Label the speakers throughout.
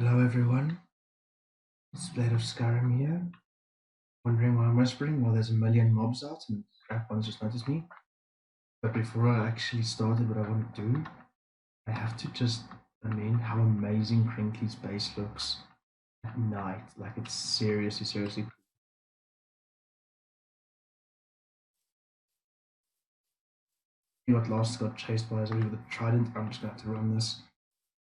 Speaker 1: Hello everyone, it's Blade of Skyrim here. Wondering why I'm whispering? Well, there's a million mobs out and crap ones just noticed me. But before I actually started what I want to do, I have to how amazing Crinkly's base looks at night. Like, it's seriously. You got lost, got chased by somebody with a trident. I'm just gonna have to run this.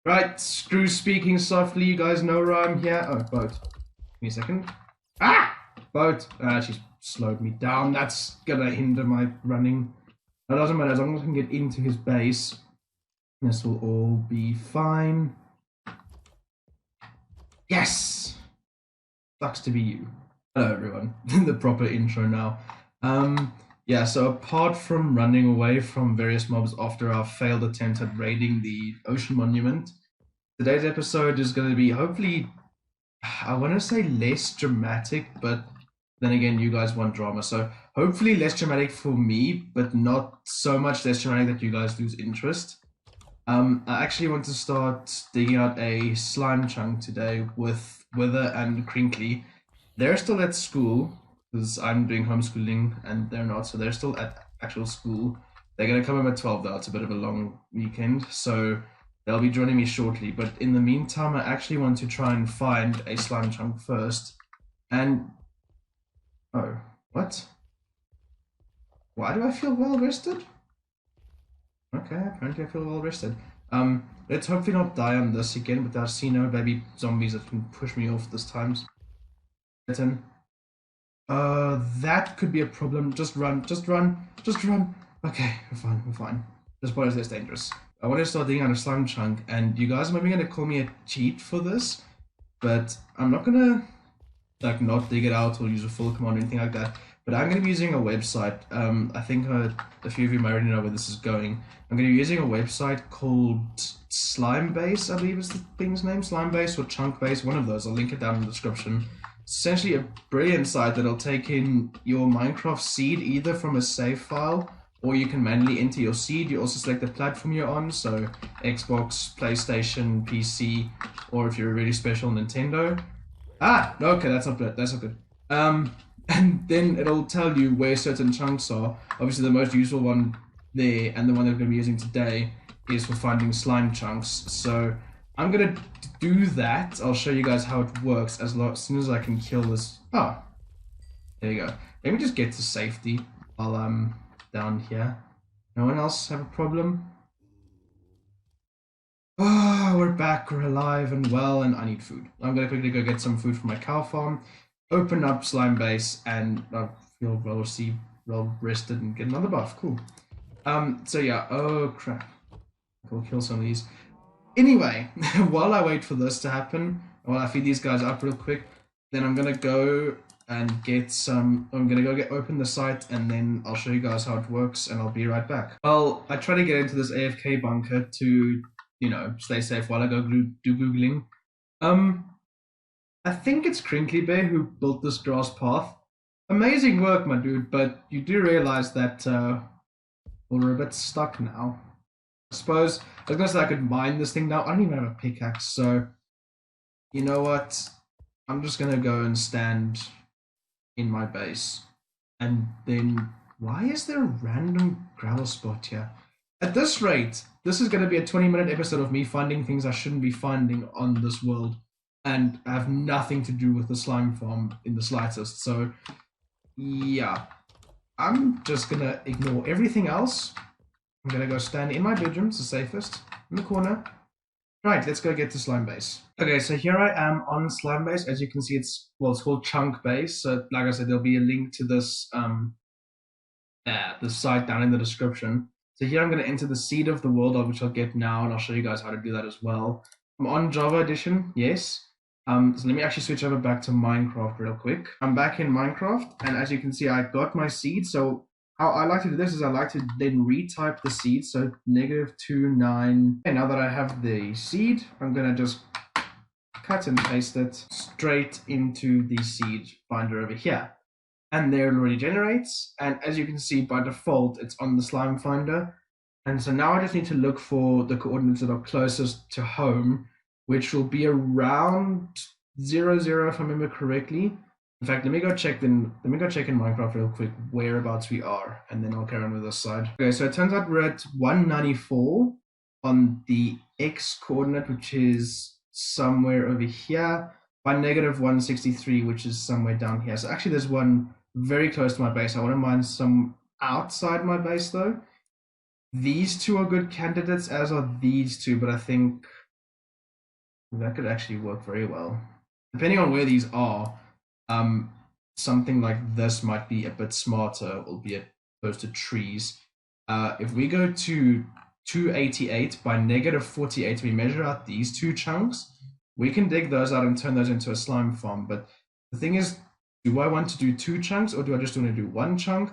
Speaker 1: Right, screw speaking softly, you guys know where I'm here. Oh, boat. Give me a second. Ah! Boat. She's slowed me down. That's gonna hinder my running. That doesn't matter, as long as I can get into his base, this will all be fine. Yes! Sucks to be you. Hello everyone. The proper intro now. Yeah, so apart from running away from various mobs after our failed attempt at raiding the ocean monument, today's episode is going to be hopefully, I want to say less dramatic, but then again, you guys want drama. So hopefully less dramatic for me, but not so much less dramatic that you guys lose interest. I actually want to start digging out a slime chunk today with Wither and Crinkly. They're still at school, because I'm doing homeschooling and they're not, so they're still at actual school. They're going to come home at 12 though, it's a bit of a long weekend, so they'll be joining me shortly. But in the meantime, I actually want to try and find a slime chunk first. And oh, what? Why do I feel well rested? Okay, apparently I feel well rested. Let's hopefully not die on this again, but I see no baby zombies that can push me off this time. That could be a problem. Just run. Okay, we're fine. This part is less dangerous. I want to start digging out a slime chunk, and you guys are maybe gonna call me a cheat for this, but I'm not gonna not dig it out or use a full command or anything like that. But I'm going to be using a website. I think a few of you might already know where this is going. I'm going to be using a website called Slimebase, I believe is the thing's name. Slimebase or Chunkbase, one of those. I'll link it down in the description. It's essentially a brilliant site that'll take in your Minecraft seed either from a save file, or you can manually enter your seed. You also select the platform you're on, so Xbox, PlayStation, PC, or if you're a really special, Nintendo. Ah, okay, that's not good. That's not good. And then it'll tell you where certain chunks are. Obviously, the most useful one there, and the one that we're going to be using today, is for finding slime chunks. So I'm going to do that. I'll show you guys how it works as soon as I can kill this. Oh, there you go. Let me just get to safety while I'm down here. No one else have a problem? Oh, we're back, we're alive and well, and I need food. I'm going to quickly go get some food from my cow farm, open up slime base, and I feel well rested and get another buff. Cool. So yeah, oh crap. We'll kill some of these. Anyway, while I wait for this to happen, while I feed these guys up real quick, then I'm going to go and get some, I'm going to go open the site, and then I'll show you guys how it works, and I'll be right back. Well, I try to get into this AFK bunker to, stay safe while I go do Googling. I think it's Crinkly Bear who built this grass path. Amazing work, my dude, but you do realize that we're a bit stuck now. I suppose, I was going to say I could mine this thing now. I don't even have a pickaxe, so you know what? I'm just going to go and stand in my base. And then, why is there a random gravel spot here? At this rate, this is going to be a 20-minute episode of me finding things I shouldn't be finding on this world, and have nothing to do with the slime farm in the slightest. So, yeah. I'm just going to ignore everything else. I'm going to go stand in my bedroom, it's the safest, in the corner. Right, let's go get to slime base. Okay, so here I am on slime base. As you can see, it's called Chunk Base. So, like I said, there'll be a link to this the site down in the description. So here I'm going to enter the seed of the world, which I'll get now, and I'll show you guys how to do that as well. I'm on Java Edition, yes. So let me actually switch over back to Minecraft real quick. I'm back in Minecraft, and as you can see, I got my seed. So how I like to do this is I like to then retype the seed, so -29. And now that I have the seed, I'm going to just cut and paste it straight into the seed binder over here. And there it already generates, and as you can see by default it's on the slime finder. And so now I just need to look for the coordinates that are closest to home, which will be around 0, if I remember correctly. In fact, let me go check in Minecraft real quick whereabouts we are, and then I'll carry on with this side. Okay, so it turns out we're at 194 on the X coordinate, which is somewhere over here, by negative 163, which is somewhere down here. So actually there's one very close to my base. I wouldn't mind some outside my base though. These two are good candidates, as are these two, but I think that could actually work very well. Depending on where these are, something like this might be a bit smarter, albeit opposed to trees. If we go to 288 by negative 48, we measure out these two chunks, we can dig those out and turn those into a slime farm. But the thing is, do I want to do 2 chunks or do I just want to do 1 chunk?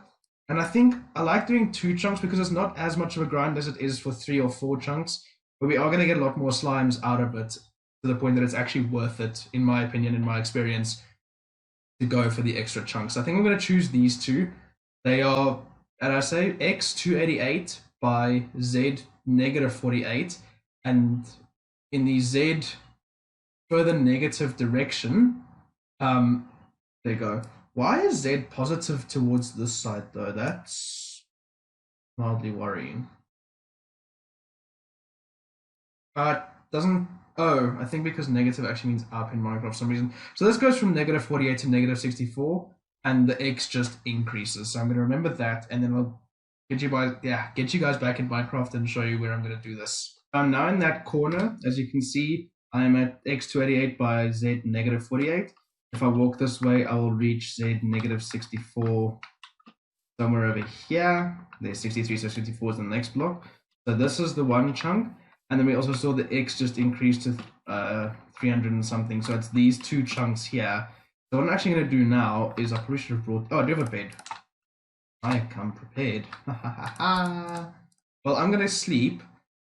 Speaker 1: And I think I like doing 2 chunks because it's not as much of a grind as it is for 3 or 4 chunks, but we are going to get a lot more slimes out of it, to the point that it's actually worth it, in my opinion, in my experience, to go for the extra chunks. I think I'm going to choose these two. They are, and I say, X288 by Z negative 48, and in the Z further negative direction, there you go. Why is Z positive towards this side though? That's mildly worrying. Doesn't, oh, I think because negative actually means up in Minecraft for some reason. So this goes from negative 48 to negative 64, and the X just increases. So I'm going to remember that, and then I'll get you guys back in Minecraft and show you where I'm going to do this. I'm now in that corner. As you can see, I'm at X288 by Z negative 48. If I walk this way, I will reach Z negative 64 somewhere over here. There's 63, so 64 is the next block. So this is the 1 chunk. And then we also saw the X just increased to 300 and something. So it's these 2 chunks here. So what I'm actually going to do now is I probably should have brought... Oh, I do have a bed. I come prepared. Well, I'm going to sleep.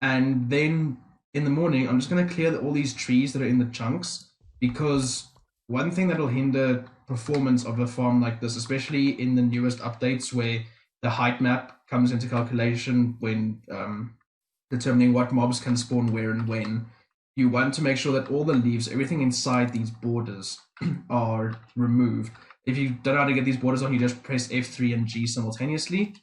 Speaker 1: And then in the morning, I'm just going to clear all these trees that are in the chunks. Because one thing that will hinder performance of a farm like this, especially in the newest updates where the height map comes into calculation when... determining what mobs can spawn where and when, you want to make sure that all the leaves, everything inside these borders are removed. If you don't know how to get these borders on, you just press F3 and G simultaneously.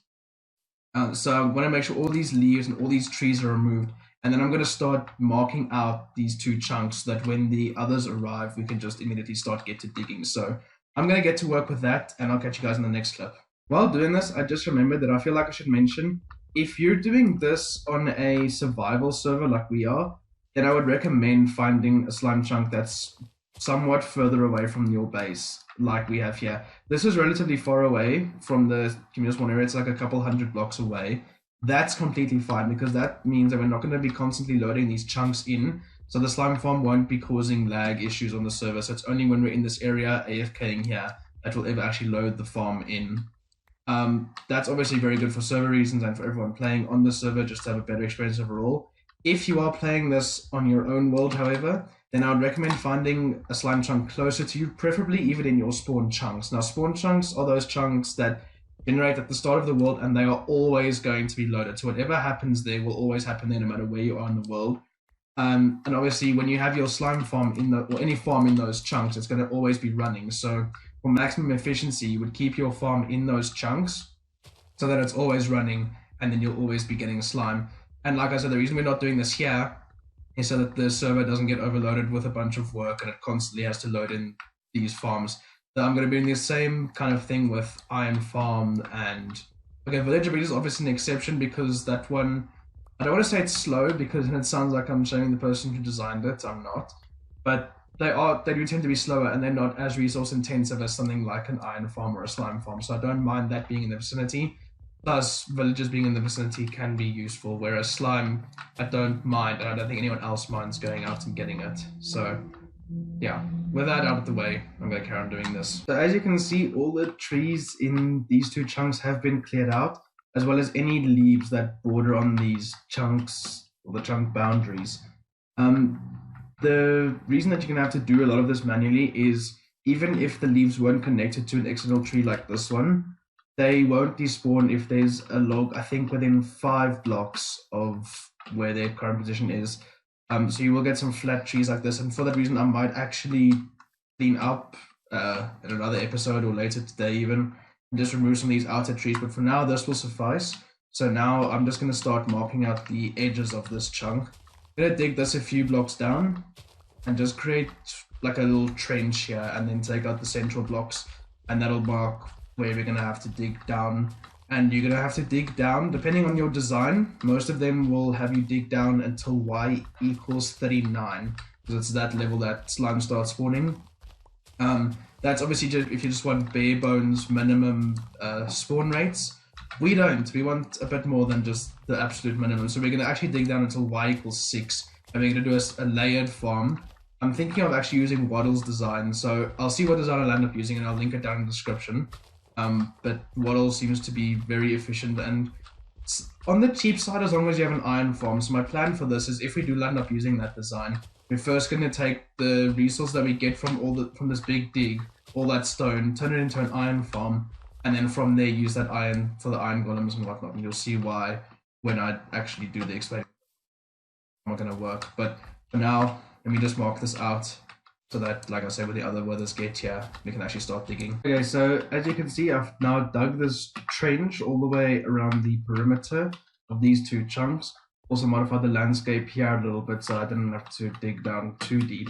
Speaker 1: So I want to make sure all these leaves and all these trees are removed. And then I'm going to start marking out these 2 chunks so that when the others arrive, we can just immediately start get to digging. So I'm going to get to work with that, and I'll catch you guys in the next clip. While doing this, I just remembered that I feel like I should mention, if you're doing this on a survival server like we are, then I would recommend finding a slime chunk that's somewhat further away from your base, like we have here. This is relatively far away from the communal spawn area. It's like a couple 100 blocks away. That's completely fine, because that means that we're not going to be constantly loading these chunks in, so the slime farm won't be causing lag issues on the server. So it's only when we're in this area, AFKing here, that will ever actually load the farm in. That's obviously very good for server reasons and for everyone playing on the server, just to have a better experience overall. If you are playing this on your own world, however, then I would recommend finding a slime chunk closer to you, preferably even in your spawn chunks. Now, spawn chunks are those chunks that generate at the start of the world, and they are always going to be loaded. So whatever happens there will always happen there, no matter where you are in the world. And obviously, when you have your slime farm or any farm in those chunks, it's going to always be running. So for maximum efficiency, you would keep your farm in those chunks so that it's always running, and then you'll always be getting slime. And like I said, the reason we're not doing this here is so that the server doesn't get overloaded with a bunch of work and it constantly has to load in these farms. So I'm going to be doing the same kind of thing with Iron Farm and... Okay, Villager Breed is obviously an exception, because that one... I don't want to say it's slow, because then it sounds like I'm shaming the person who designed it. I'm not. But they do tend to be slower, and they're not as resource intensive as something like an Iron Farm or a Slime Farm. So I don't mind that being in the vicinity. Plus, villagers being in the vicinity can be useful, whereas slime, I don't mind, and I don't think anyone else minds going out and getting it. So, yeah, with that out of the way, I'm going to carry on doing this. So as you can see, all the trees in these 2 chunks have been cleared out, as well as any leaves that border on these chunks, or the chunk boundaries. The reason that you're going to have to do a lot of this manually is, even if the leaves weren't connected to an external tree like this one, they won't despawn if there's a log, I think, within 5 blocks of where their current position is. So you will get some flat trees like this, and for that reason I might actually clean up in another episode or later today even, and just remove some of these outer trees, but for now this will suffice. So now I'm just going to start marking out the edges of this chunk. I'm going to dig this a few blocks down and just create like a little trench here, and then take out the central blocks, and that'll mark where we're going to have to dig down. And you're going to have to dig down, depending on your design, most of them will have you dig down until y equals 39, because it's that level that slime starts spawning. That's obviously just if you just want bare bones minimum spawn rates. We don't. We want a bit more than just the absolute minimum. So we're going to actually dig down until y equals 6, and we're going to do a layered farm. I'm thinking of actually using Waddle's design, so I'll see what design I'll end up using, and I'll link it down in the description. But Waddle seems to be very efficient and on the cheap side as long as you have an iron farm. So my plan for this is, if we do end up using that design, we're first going to take the resource that we get from this big dig, all that stone, turn it into an iron farm, and then from there use that iron for the iron golems and whatnot. And you'll see why when I actually do the explaining. It's not going to work. But for now, let me just mark this out, so that, like I said, with the other withers get here, we can actually start digging. Okay, so as you can see, I've now dug this trench all the way around the perimeter of these two chunks. Also modified the landscape here a little bit, so I didn't have to dig down too deep.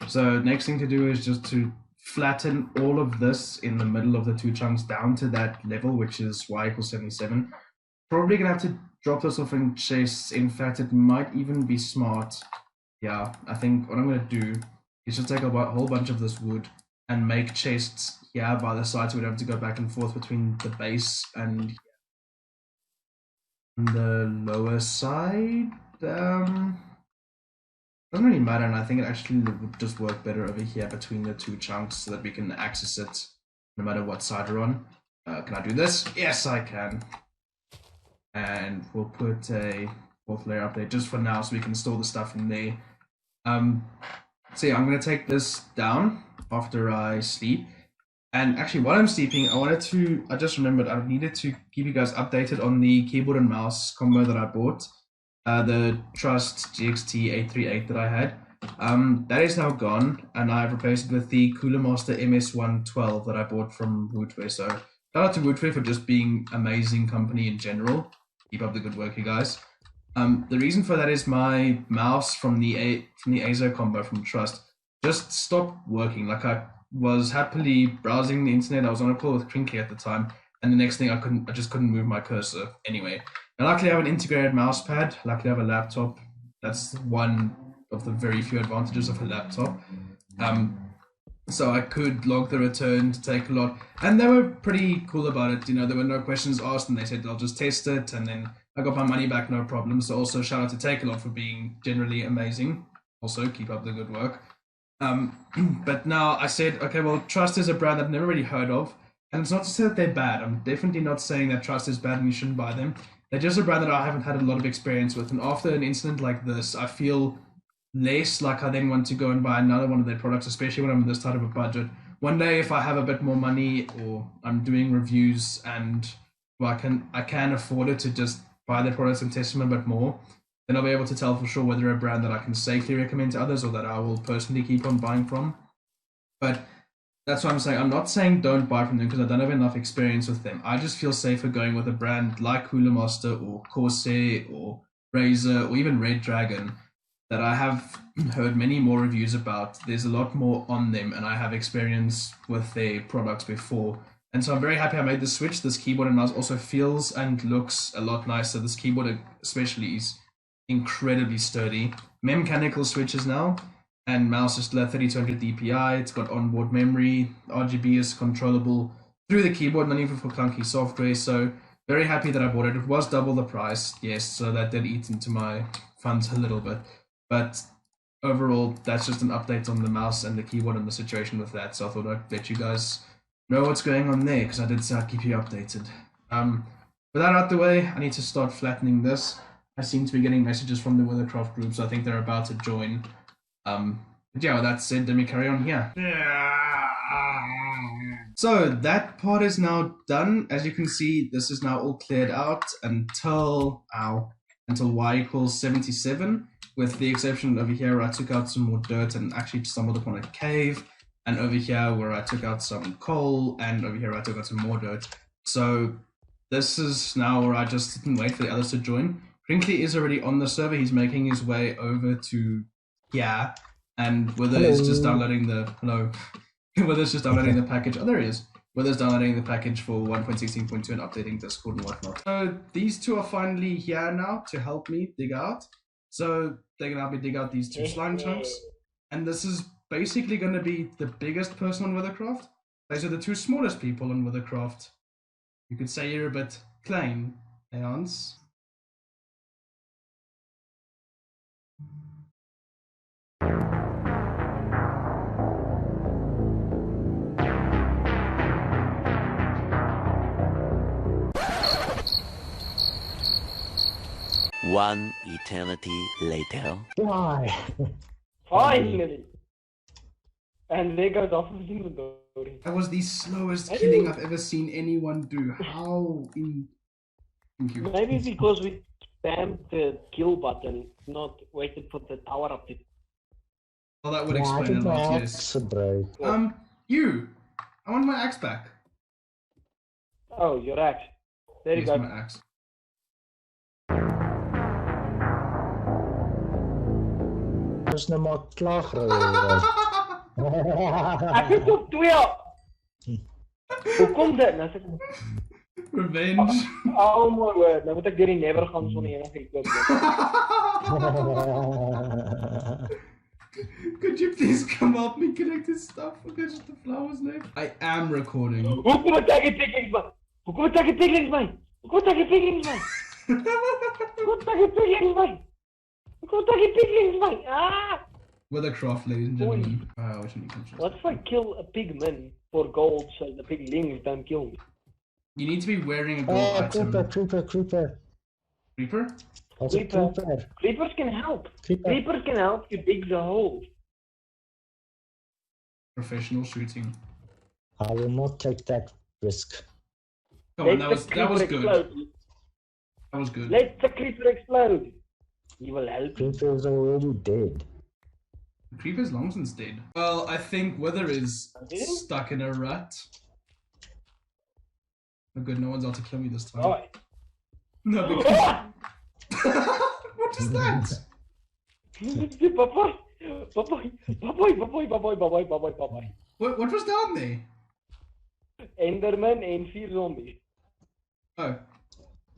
Speaker 1: So next thing to do is just to flatten all of this in the middle of the two chunks down to that level, which is y equals 77. Probably gonna have to drop this off in chests. In fact, it might even be smart. Yeah, I think what I'm gonna do is just take a whole bunch of this wood and make chests here by the side, so we don't have to go back and forth between the base and the lower side. Doesn't really matter, and I think it actually would just work better over here between the two chunks, so that we can access it no matter what side we're on. Can I do this? Yes, I can. And we'll put a fourth layer up there just for now, so we can store the stuff in there. So yeah, I'm going to take this down after I sleep. And actually, while I'm sleeping, I just remembered I needed to keep you guys updated on the keyboard and mouse combo that I bought. The Trust GXT 838 that I had. That is now gone, and I've replaced it with the Cooler Master MS112 that I bought from Woodware. So shout out to Woodware for just being amazing company in general. Keep up the good work, you guys. The reason for that is my mouse from the Azo combo from Trust just stopped working. Like, I was happily browsing the internet. I was on a call with Crinkly at the time, and the next thing I just couldn't move my cursor. Anyway, and luckily I have an integrated mouse pad. Luckily I have a laptop. That's one of the very few advantages of a laptop. So I could log the return to Takealot, and they were pretty cool about it. You know, there were no questions asked, and they said I'll just test it, and then I got my money back, no problem. So also shout out to Takealot for being generally amazing. Also keep up the good work. But now I said, okay, well, Trust is a brand I've never really heard of, and it's not to say that they're bad. I'm definitely not saying that Trust is bad and you shouldn't buy them. They're just a brand that I haven't had a lot of experience with, and after an incident like this, I feel less like I then want to go and buy another one of their products, especially when I'm this tight of a budget. One day, if I have a bit more money, or I'm doing reviews and well, I can afford it to just buy their products and test them a bit more, then I'll be able to tell for sure whether a brand that I can safely recommend to others or that I will personally keep on buying from. But that's what I'm saying. I'm not saying don't buy from them because I don't have enough experience with them. I just feel safer going with a brand like Cooler Master or Corsair or Razer or even Red Dragon that I have heard many more reviews about. There's a lot more on them, and I have experience with their products before. And so I'm very happy I made the switch. This keyboard and mouse also feels and looks a lot nicer. This keyboard especially is incredibly sturdy. Mechanical switches now, and mouse is still at 3200 DPI. It's got onboard memory. RGB is controllable through the keyboard, not even for clunky software. So very happy that I bought it. It was double the price, yes, so that did eat into my funds a little bit. But overall, that's just an update on the mouse and the keyboard and the situation with that. So I thought I'd let you guys know what's going on there, because I did say I'd keep you updated. With that out the way, I need to start flattening this. I seem to be getting messages from the WitherCraft group, so I think they're about to join. But yeah, with that said, let me carry on here. So that part is now done. As you can see, this is now all cleared out until until y equals 77, with the exception over here where I took out some more dirt and actually stumbled upon a cave, and over here where I took out some coal, and over here where I took out some more dirt. So this is now where I just sit and wait for the others to join. Brinkley is already on the server. He's making his way over to here, and Wither is just downloading the Wither's just downloading the package. Oh, there he is. Wither's downloading the package for 1.16.2 and updating Discord and whatnot. So these two are finally here now to help me dig out. So they can help me dig out these two slime chunks, and this is basically going to be the biggest person on WitherCraft. These are the two smallest people on WitherCraft. You could say you're a bit klein, hey Hans?
Speaker 2: One eternity later.
Speaker 3: Why?
Speaker 4: Finally! And there goes off of inventory.
Speaker 1: That was the slowest killing I've ever seen anyone do. How in... Thank you.
Speaker 4: Maybe because we spammed the kill button, not waited for the tower up to...
Speaker 1: Well, that would explain a lot, yes. You! I want my axe back.
Speaker 4: Oh, your axe. There you
Speaker 1: Here's
Speaker 4: go.
Speaker 1: my axe.
Speaker 3: Is nou maar klaar gerol.
Speaker 4: Ek het op 2 op. Hoe kom dit? Nou sê ek...
Speaker 1: Revenge.
Speaker 4: Oh my word, nou moet ek deur die never gaan sonder enige equip.
Speaker 1: Could you please come help me collect this stuff? Because the flowers left. I am recording.
Speaker 4: Hoe kom ek die piglings by? Hoe kom ek die piglings by? Hoe kom ek die piglings by? Hoe kom ek die piglings by? Hoe kom ek die piglings by? Ah!
Speaker 1: WitherCraft, ladies and gentlemen. I wish I knew.
Speaker 4: What if I kill a pigman for gold so the piglings don't kill me?
Speaker 1: You need to be wearing a gold item.
Speaker 3: Creeper.
Speaker 1: Creeper?
Speaker 3: Als een creeper.
Speaker 4: Creepers can help. Creepers can help you dig the hole.
Speaker 1: Professional shooting.
Speaker 3: I will not take that risk.
Speaker 1: Come on, that was good. That was good.
Speaker 4: Let the creeper explode. He will help you.
Speaker 3: Creeper is already dead.
Speaker 1: Creeper's long since dead. Well, I think Wither is stuck in a rut. Oh good, no one's out to kill me this time.
Speaker 4: Right.
Speaker 1: No, because... What is that?
Speaker 4: Papai.
Speaker 1: What was down there?
Speaker 4: Enderman and 4 zombies.
Speaker 1: Oh.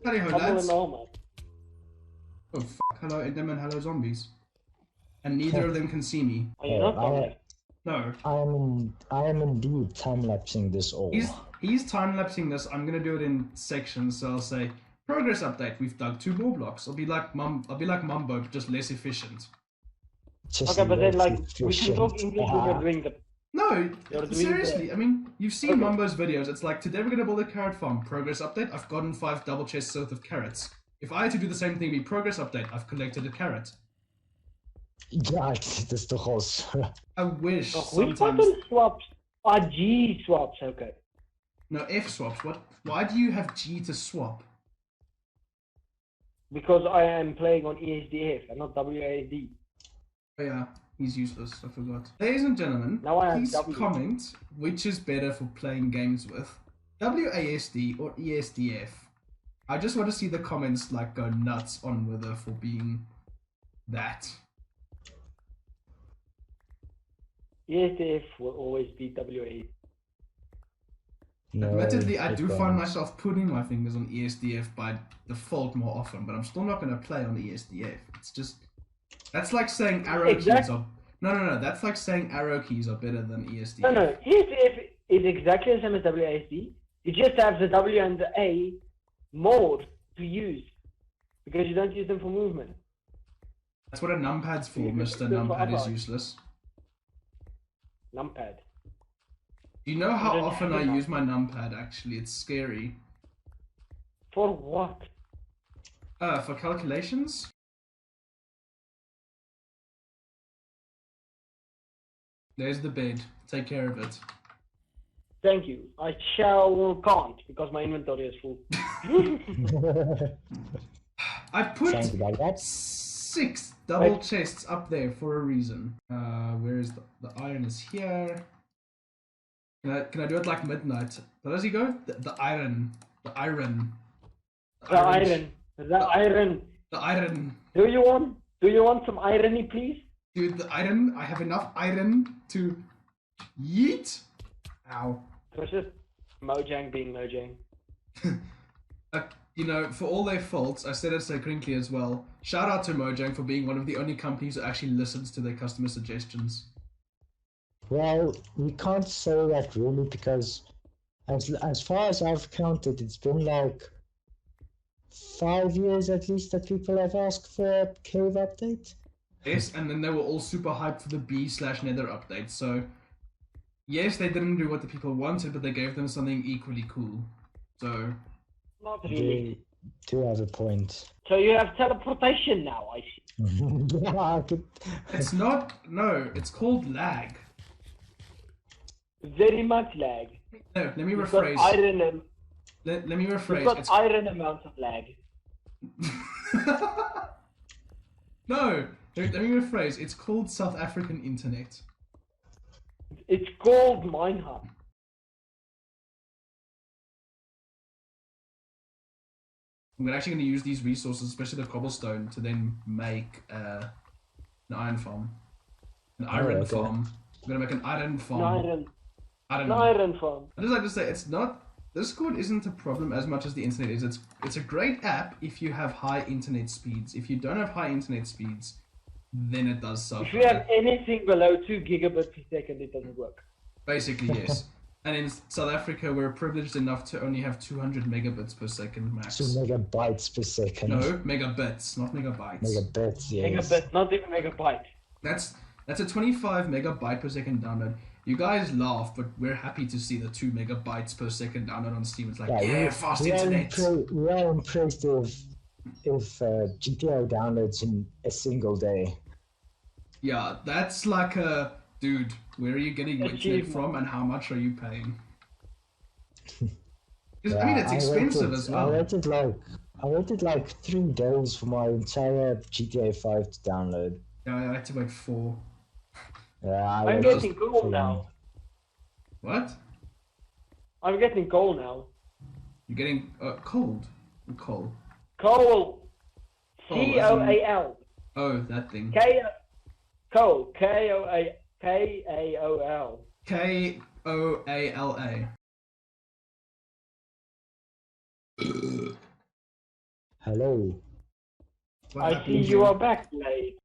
Speaker 1: Howdy ho, lads. Oh fuck, hello Enderman, hello zombies. And neither of them can see me.
Speaker 4: Are you not zombies?
Speaker 1: No.
Speaker 3: I am indeed time-lapsing this all.
Speaker 1: He's time-lapsing this. I'm gonna do it in sections, so I'll say progress update, we've dug 2 more blocks. I'll be like Mumbo, but just less efficient.
Speaker 3: Just
Speaker 4: okay, but then like
Speaker 3: efficient.
Speaker 4: we can talk English when you're doing the...
Speaker 1: No, seriously, I mean, you've seen Mumbo's videos. It's like, today we're going to build a carrot farm. Progress update, I've gotten 5 double chests worth of carrots. If I had to do the same thing, be progress update, I've collected a carrot.
Speaker 3: Ja, het is toch al zo.
Speaker 1: I wish
Speaker 4: Which
Speaker 1: sometimes...
Speaker 4: button swaps are G swaps, okay.
Speaker 1: No, F swaps. What? Why do you have G to swap?
Speaker 4: Because I am playing on ESDF and not WASD.
Speaker 1: Oh yeah, he's useless, I forgot. Ladies and gentlemen,
Speaker 4: Now I have
Speaker 1: please
Speaker 4: W.
Speaker 1: comment which is better for playing games with, WASD or ESDF. I just want to see the comments like go nuts on Wither for being that.
Speaker 4: ESDF will always be WASD.
Speaker 3: No,
Speaker 1: Admittedly, I do
Speaker 3: it
Speaker 1: find
Speaker 3: won't.
Speaker 1: myself putting my fingers on ESDF by default more often, but I'm still not going to play on ESDF. It's just... That's like saying arrow keys are... No, that's like saying arrow keys are better than ESDF.
Speaker 4: No, ESDF is exactly the same as WASD. You just have the W and the A more to use. Because you don't use them for movement.
Speaker 1: That's what a numpad's for, Mr. Numpad is useless.
Speaker 4: Numpad.
Speaker 1: Do you know how often I use my numpad, actually? It's scary.
Speaker 4: For what?
Speaker 1: For calculations? There's the bed. Take care of it.
Speaker 4: Thank you. I can't because my inventory is full.
Speaker 1: I put
Speaker 3: Sounds about that.
Speaker 1: 6 double chests up there for a reason. Where is the iron is here. Can I do it like midnight? How does he go? The iron. The iron.
Speaker 4: The iron. The iron.
Speaker 1: The iron.
Speaker 4: Do you want some irony, please?
Speaker 1: Dude, the iron. I have enough iron to yeet. Ow.
Speaker 4: It was just Mojang being Mojang.
Speaker 1: You know, for all their faults, I said it so crinkly as well. Shout out to Mojang for being one of the only companies who actually listens to their customer suggestions.
Speaker 3: Well, we can't say that really because as far as I've counted, it's been like 5 years at least that people have asked for a cave update.
Speaker 1: Yes, and then they were all super hyped for the B/Nether update, so yes, they didn't do what the people wanted, but they gave them something equally cool. So
Speaker 4: Not really.
Speaker 3: They do have a point.
Speaker 4: So you have teleportation now, I see.
Speaker 3: Yeah, I could...
Speaker 1: it's not. No, it's called lag.
Speaker 4: Very much lag.
Speaker 1: No, let me
Speaker 4: You've got
Speaker 1: rephrase.
Speaker 4: iron.
Speaker 1: Let me
Speaker 4: You've
Speaker 1: rephrase.
Speaker 4: got iron amounts of lag.
Speaker 1: No, let me rephrase. It's called South African internet.
Speaker 4: It's called Minehub.
Speaker 1: I'm actually going to use these resources, especially the cobblestone, to then make an iron farm. An iron farm. I'm going to make an iron farm.
Speaker 4: Iron farm.
Speaker 1: I just like to say, it's not... Discord isn't a problem as much as the internet is. It's a great app if you have high internet speeds. If you don't have high internet speeds, then it does suffer.
Speaker 4: If you have anything below 2 gigabits per second, it doesn't work.
Speaker 1: Basically, yes. And in South Africa, we're privileged enough to only have 200 megabits per second max.
Speaker 3: 2 megabytes per second.
Speaker 1: No, megabits, not megabytes.
Speaker 3: Megabits, yes.
Speaker 4: Megabit, not even megabyte.
Speaker 1: That's a 25 megabyte per second download. You guys laugh, but we're happy to see the 2 megabytes per second download on Steam. It's like, fast internet.
Speaker 3: We are impressed if GTA downloads in a single day.
Speaker 1: Yeah, that's like a... Dude, where are you getting internet from and how much are you paying? I mean, it's expensive as well.
Speaker 3: I waited like 3 days for my entire GTA 5 to download.
Speaker 1: Yeah, I had to wait 4.
Speaker 3: Yeah,
Speaker 4: I'm getting coal now.
Speaker 1: What?
Speaker 4: I'm getting coal now.
Speaker 1: You're getting cold? Coal.
Speaker 4: Coal. C-O-A-L.
Speaker 1: Oh, that thing.
Speaker 4: Coal. K-A-O-L.
Speaker 1: K-O-A-L-A.
Speaker 3: Hello.
Speaker 4: I see you are back, Blade.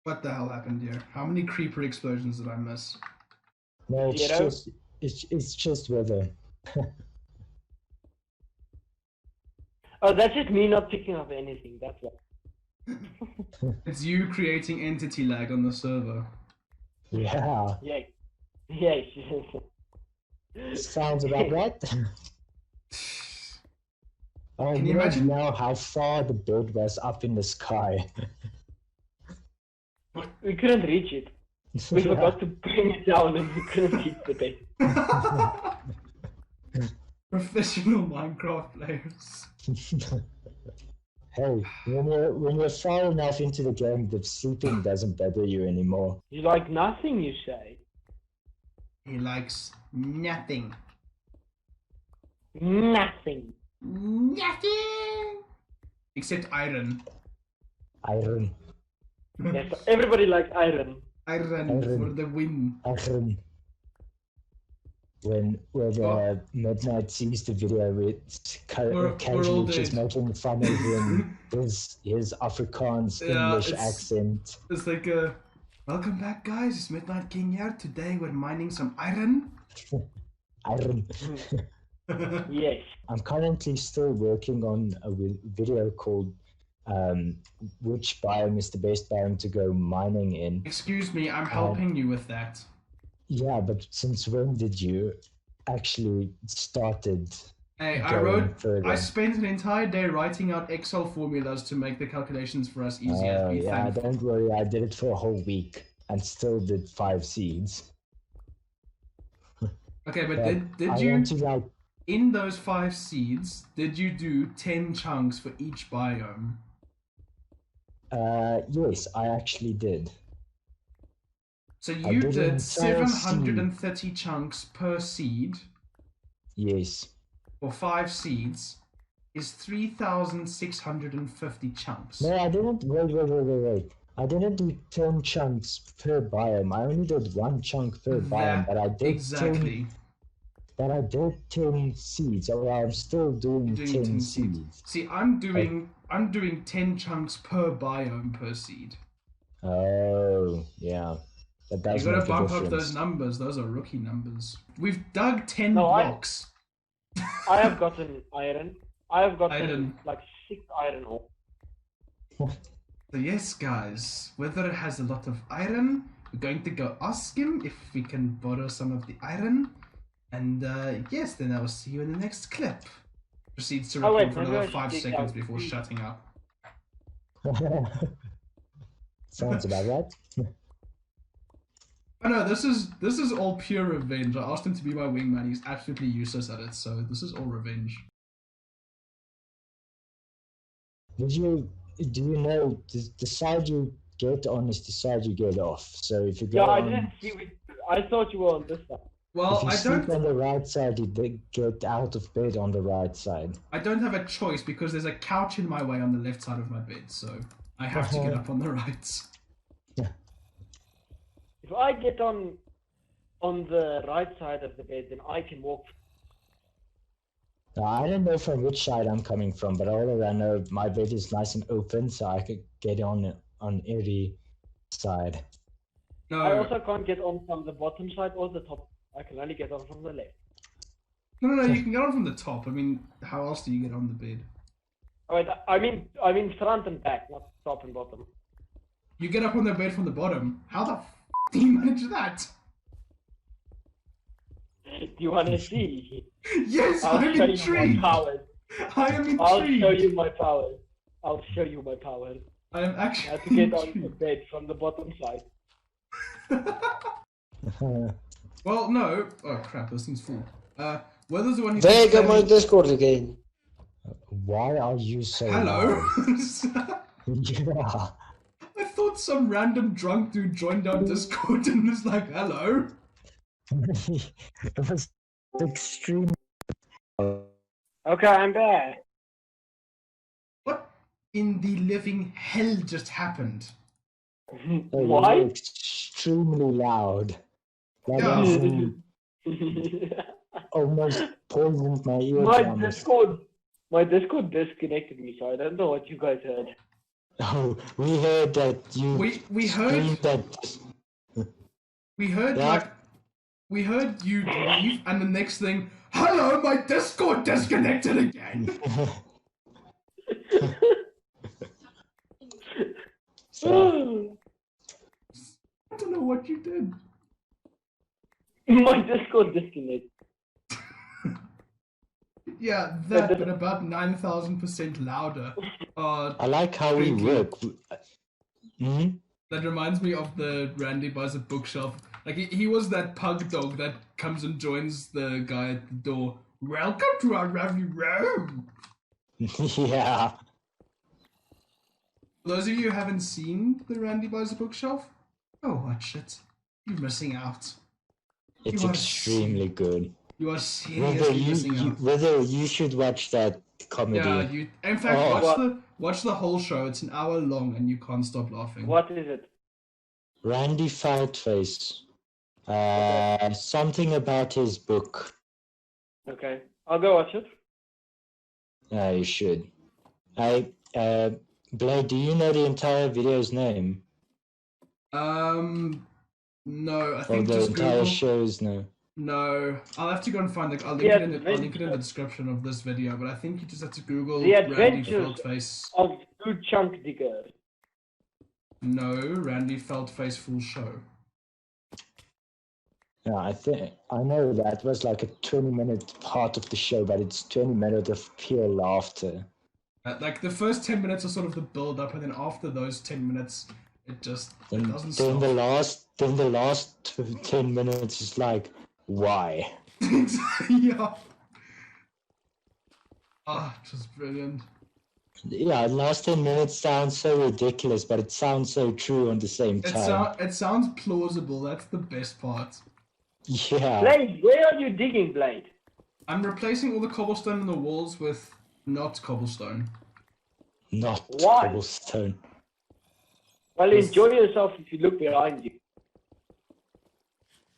Speaker 1: What the hell happened here? How many creeper explosions did I miss?
Speaker 3: No, it's just weather.
Speaker 4: Oh, that's just me not picking up anything, that's why.
Speaker 1: It's you creating entity lag on the server.
Speaker 3: Yeah.
Speaker 4: Yes.
Speaker 3: Sounds about right. I
Speaker 1: Can you imagine
Speaker 3: now how far the bird was up in the sky?
Speaker 4: We couldn't reach it. We forgot to bring it down and we couldn't reach the base.
Speaker 1: Professional Minecraft players.
Speaker 3: Hey, when you're far enough into the game, the sleeping doesn't bother you anymore.
Speaker 4: You like nothing, you say?
Speaker 1: He likes nothing.
Speaker 4: Nothing.
Speaker 1: Nothing! Except iron.
Speaker 3: Iron.
Speaker 4: Yes, everybody likes iron.
Speaker 1: Iron for the win.
Speaker 3: Iron. When Midnight sees the video with casually just making fun of him, his Afrikaans English accent.
Speaker 1: It's like welcome back guys, it's Midnight King here. Today we're mining some iron.
Speaker 3: Iron.
Speaker 4: Yes.
Speaker 3: I'm currently still working on a video called which biome is the best biome to go mining in.
Speaker 1: Excuse me, I'm helping you with that.
Speaker 3: Yeah, but since when did you actually started?
Speaker 1: Hey, I spent an entire day writing out Excel formulas to make the calculations for us easier.
Speaker 3: Yeah, don't worry, I did it for a whole week and still did 5 seeds.
Speaker 1: Okay, but did you? in those 5 seeds, did you do 10 chunks for each biome?
Speaker 3: Yes, I actually did.
Speaker 1: So
Speaker 3: I
Speaker 1: you
Speaker 3: did an
Speaker 1: did
Speaker 3: entire
Speaker 1: 730 chunks per seed
Speaker 3: Yes.
Speaker 1: for 5 seeds is 3,650 chunks.
Speaker 3: No, I didn't. Wait. I didn't do 10 chunks per biome. I only did 1 chunk per biome, but I did
Speaker 1: exactly.
Speaker 3: 10 seeds. So I'm still doing 10 seeds.
Speaker 1: See, I'm doing 10 chunks per biome per seed.
Speaker 3: Oh, yeah. That does
Speaker 1: You gotta
Speaker 3: make a
Speaker 1: bump
Speaker 3: difference.
Speaker 1: up those numbers. Those are rookie numbers. We've dug 10
Speaker 4: No,
Speaker 1: blocks.
Speaker 4: I have gotten iron. I have gotten
Speaker 1: Iron.
Speaker 4: like 6 iron ore.
Speaker 1: So yes, guys, Wither has a lot of iron. We're going to go ask him if we can borrow some of the iron. And yes, then I will see you in the next clip. Proceeds to record
Speaker 4: wait,
Speaker 1: for
Speaker 4: maybe
Speaker 1: another
Speaker 4: I should
Speaker 1: 5
Speaker 4: dig
Speaker 1: seconds
Speaker 4: out
Speaker 1: before
Speaker 4: the-
Speaker 1: shutting up.
Speaker 3: Sounds about right.
Speaker 1: Oh no, this is all pure revenge. I asked him to be my wingman. He's absolutely useless at it, so this is all revenge.
Speaker 3: Do you know the side you get on is the side you get off? So if you go
Speaker 4: Yeah, I
Speaker 3: on,
Speaker 4: didn't see it. I thought you were on this side.
Speaker 1: Well,
Speaker 3: if you
Speaker 1: I
Speaker 3: sleep
Speaker 1: don't
Speaker 3: on the right side, you get out of bed on the right side.
Speaker 1: have a choice because there's a couch in my way on the left side of my bed, so I have to get up on the right.
Speaker 4: If I get on the right side of the bed, then I can walk.
Speaker 3: Now, I don't know from which side I'm coming from, but all I know, my bed is nice and open, so I could get on every side.
Speaker 1: No,
Speaker 4: I also can't get on from the bottom side or the top. I can only get on from the left.
Speaker 1: no, you can get on from the top. I mean, how else do you get on the bed?
Speaker 4: Oh, wait, I mean front and back, not top and bottom.
Speaker 1: You get up on the bed from the bottom. How the f do you manage that?
Speaker 4: Do you want to see?
Speaker 1: Yes,
Speaker 4: I'll
Speaker 1: I'm
Speaker 4: show you my
Speaker 1: intrigued.
Speaker 4: powers.
Speaker 1: I am intrigued.
Speaker 4: I'll show you my powers. I'll show you my powers.
Speaker 1: I am actually
Speaker 4: I have to get on the
Speaker 1: intrigued.
Speaker 4: bed from the bottom side.
Speaker 1: Well, no. Oh crap, this thing's full. Whether's the one who
Speaker 5: There
Speaker 1: keeps
Speaker 5: go my
Speaker 1: saying,
Speaker 5: Discord again.
Speaker 3: Why are you so
Speaker 1: hello?
Speaker 3: loud? Yeah.
Speaker 1: I thought some random drunk dude joined our Discord and was like, hello.
Speaker 3: It was extreme.
Speaker 4: Okay, I'm back.
Speaker 1: What in the living hell just happened?
Speaker 4: Why?
Speaker 3: Extremely loud. Like
Speaker 1: Yeah.
Speaker 3: as in almost poisoned my eardrums.
Speaker 4: My Discord disconnected me, so I don't know what you guys heard.
Speaker 3: Oh, we heard that you.
Speaker 1: We heard
Speaker 3: screamed that. Yeah.
Speaker 1: We heard you leave, and the next thing, hello, my Discord disconnected again.
Speaker 3: So,
Speaker 1: I don't know what you did.
Speaker 4: My Discord disconnected.
Speaker 1: Yeah, that, but about 9,000% louder.
Speaker 3: I like how we
Speaker 1: Thank you.
Speaker 3: work. Hmm?
Speaker 1: That reminds me of the Randy buys a bookshelf. Like, he was that pug dog that comes and joins the guy at the door. Welcome to our lovely room.
Speaker 3: Yeah.
Speaker 1: For those of you who haven't seen the Randy buys a bookshelf, go watch it. You're missing out.
Speaker 3: It's
Speaker 1: You are
Speaker 3: extremely good.
Speaker 1: You are
Speaker 3: Whether
Speaker 1: seriously missing out.
Speaker 3: whether you should watch that comedy.
Speaker 1: Yeah, you. In fact,
Speaker 3: Oh.
Speaker 1: watch the whole show. It's an hour long, and you can't stop laughing.
Speaker 4: What is it?
Speaker 3: Randy Feltface. Something about his book.
Speaker 4: Okay, I'll go watch it.
Speaker 3: Yeah, you should. Blade, do you know the entire video's name?
Speaker 1: No, I
Speaker 3: Or
Speaker 1: think
Speaker 3: the
Speaker 1: just
Speaker 3: entire
Speaker 1: Google.
Speaker 3: show's name?
Speaker 1: No, I'll have to go and find it. I'll link
Speaker 4: The
Speaker 1: it in the
Speaker 4: Adventures-
Speaker 1: description of this video. But I think you just have to Google
Speaker 4: The
Speaker 1: Randy
Speaker 4: Adventures-
Speaker 1: Feltface.
Speaker 4: Of Good Chunk Digger.
Speaker 1: No, Randy Feltface full show.
Speaker 3: Yeah, I know that was like a 20-minute part of the show, but it's 20 minutes of pure laughter.
Speaker 1: Like the first 10 minutes are sort of the build up, and then after those 10 minutes, it doesn't
Speaker 3: Then
Speaker 1: stop.
Speaker 3: the last 10 minutes is like, why?
Speaker 1: Yeah. Ah, it was brilliant.
Speaker 3: Yeah, the last 10 minutes sounds so ridiculous, but it sounds so true at the same time.
Speaker 1: It sounds plausible. That's the best part.
Speaker 3: Yeah.
Speaker 4: Blade, where are you digging, Blade?
Speaker 1: I'm replacing all the cobblestone in the walls with not cobblestone.
Speaker 3: Not
Speaker 4: Why?
Speaker 3: cobblestone.
Speaker 4: Well, enjoy yourself if you look behind you.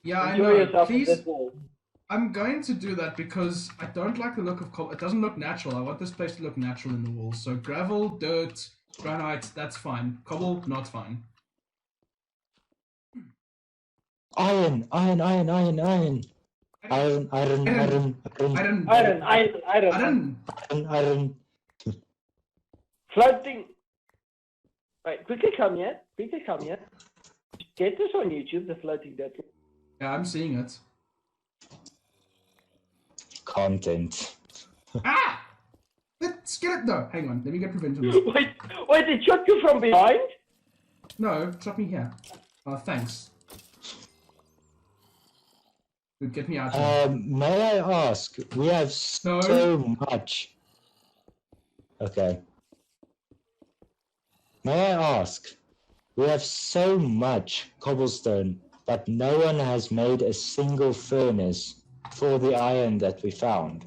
Speaker 1: Yeah, I
Speaker 4: Enjoy
Speaker 1: know.
Speaker 4: yourself on
Speaker 1: Please,
Speaker 4: this wall.
Speaker 1: I'm going to do that because I don't like the look of cobble. It doesn't look natural. I want this place to look natural in the walls. So gravel, dirt, granite, that's fine. Cobble, not fine.
Speaker 3: Iron, iron, iron, iron, iron. Iron, iron, iron, iron,
Speaker 4: Iron. Floating. Wait, quickly come here. Get this on YouTube, the floating dead.
Speaker 1: Yeah, I'm seeing it.
Speaker 3: Content.
Speaker 1: Ah! Let's get it. No, hang on. Let me get prevention.
Speaker 4: Wait, it shot you from behind?
Speaker 1: No, drop me here. Oh, thanks. Dude, get me out here.
Speaker 3: May I ask? We have so much. Okay. May I ask? We have so much cobblestone, but no one has made a single furnace for the iron that we found.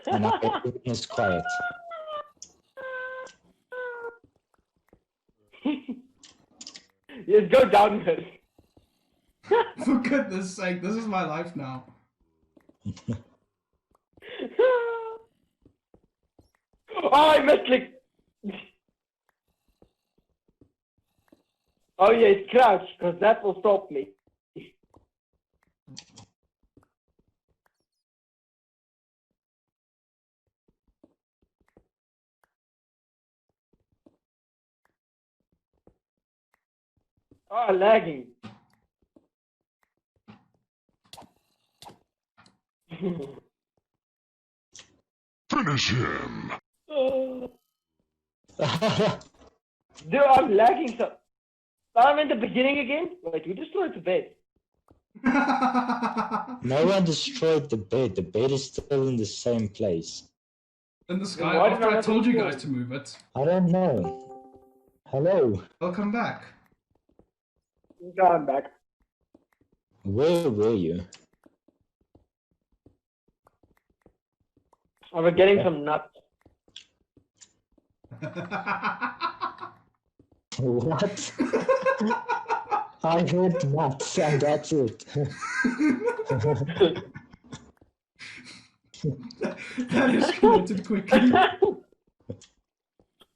Speaker 3: And everything is quiet.
Speaker 4: Yes, go down there.
Speaker 1: For goodness sake, this is my life now.
Speaker 4: Oh, I misclicked. Oh yes, crouch, because that will stop me. Oh, lagging.
Speaker 5: Finish him!
Speaker 4: Dude, I'm lagging so. I'm in the beginning again? Wait, we destroyed the bed.
Speaker 3: No one destroyed the bed. The bed is still in the same place.
Speaker 1: In the sky,
Speaker 4: Why
Speaker 1: after
Speaker 4: did
Speaker 1: I
Speaker 4: I
Speaker 1: told you
Speaker 4: destroy
Speaker 1: guys to move it.
Speaker 3: I don't know. Hello.
Speaker 1: I'll come back.
Speaker 4: I'm back.
Speaker 3: Where were you?
Speaker 4: I was getting some nuts.
Speaker 3: What? I heard nuts and that's it.
Speaker 1: That escalated quickly.